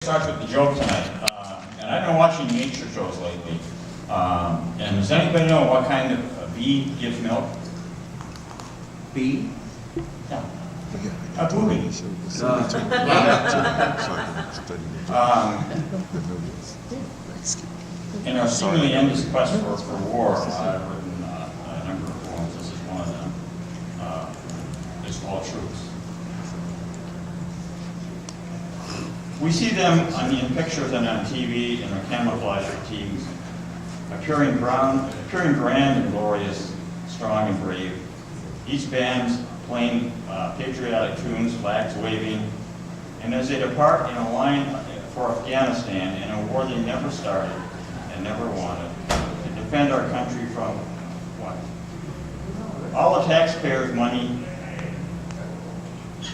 start with the joke tonight. And I've been watching nature shows lately. And does anybody know what kind of a bee gives milk? Bee? Yeah. A booby. In our seemingly endless quest for war, I've written a number of poems. This is one of them. It's called Troops. We see them in pictures and on TV in their camouflage fatigues, appearing grand and glorious, strong and brave. Each band's playing patriotic tunes, flags waving, and as they depart in a line for Afghanistan in a war they never started and never wanted, to defend our country from what? All the taxpayers' money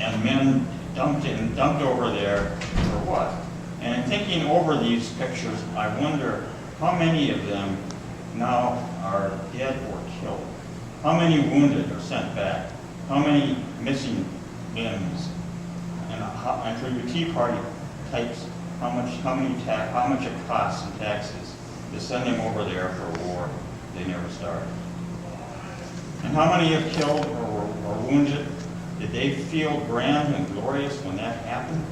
and men dumped over there for what? And in thinking over these pictures, I wonder how many of them now are dead or killed. How many wounded are sent back? How many missing limbs? And for your Tea Party types, how much it costs in taxes to send them over there for a war they never started? And how many have killed or wounded? Did they feel grand and glorious when that happened?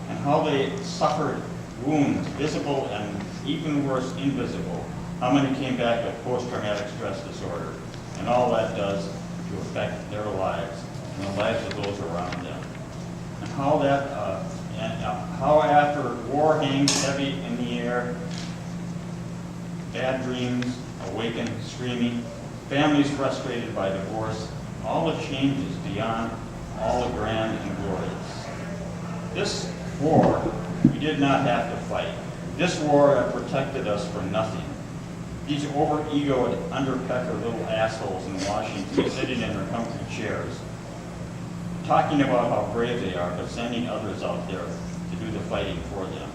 And how they suffered wounds, visible and even worse, invisible. How many came back with post-traumatic stress disorder? And all that does to affect their lives and the lives of those around them. And how how after war hangs heavy in the air, bad dreams awaken screaming, families frustrated by divorce, all the changes beyond all the grand and glorious. This war we did not have to fight. This war that protected us from nothing. These over-egoed, underpecker little assholes in Washington sitting in their comfy chairs, talking about how brave they are, but sending others out there to do the fighting for them,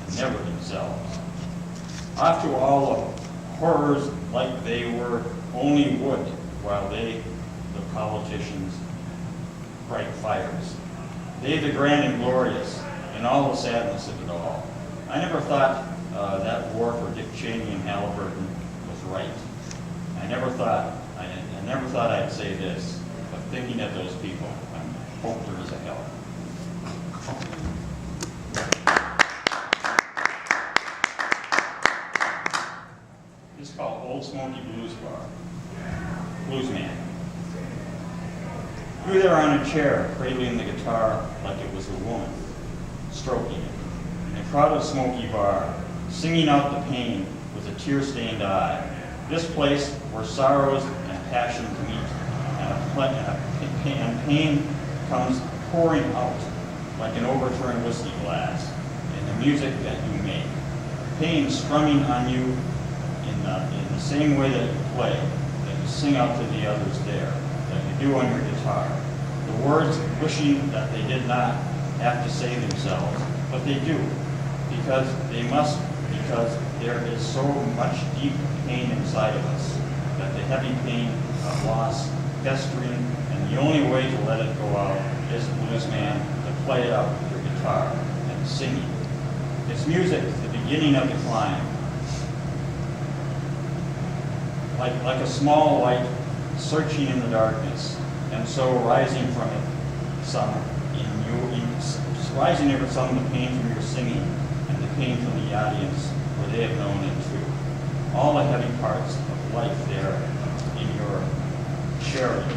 and never themselves. After all the horrors like they were only wood, while they, the politicians, bright fires. They, the grand and glorious, and all the sadness of it all. I never thought that war for Dick Cheney and Halliburton was right. I never thought I'd say this, but thinking of those people, I hope there is a hell. This is called Old Smoky Blues Bar. Blues Man. You were there on a chair, cradling the guitar like it was a woman, stroking it. In a crowded smoky bar, singing out the pain with a tear-stained eye. This place where sorrows and passions meet, and pain comes pouring out like an overturned whiskey glass in the music that you make. Pain strumming on you in the same way that you play, that you sing out to the others there, that you do on your guitar. The words wishing that they did not have to say themselves, but they do, because they must, because there is so much deep pain inside of us, that the heavy pain of loss, festering, and the only way to let it go out is the blues man to play it out with your guitar and singing. It's music, the beginning of the climb. Like a small light searching in the darkness, and so rising from it rising over some of the pain from your singing and the pain from the audience where they have known it too. All the heavy parts of life there in your charity.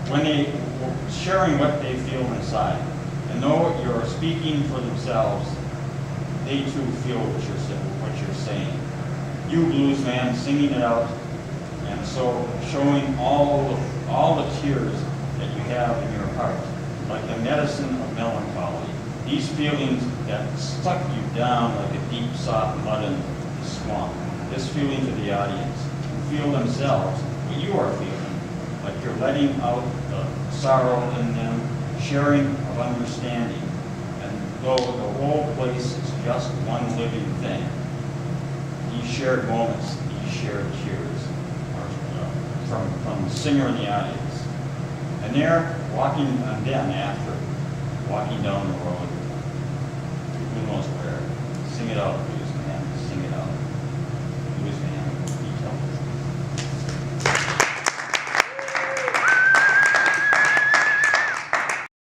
When they were sharing what they feel inside, and though you're speaking for themselves, they too feel what you're saying. You, blues man, singing it out, and so showing all the tears that you have in your heart, like the medicine of melancholy. These feelings that suck you down like a deep, soft mud in the swamp. This feeling to the audience, who feel themselves what you are feeling, like you're letting out the sorrow in them, sharing of understanding, and though the whole place is just one living thing, these shared moments, these shared tears, are from the singer and the audience. And there, walking, and then after, walking down the road, who knows where, sing it out.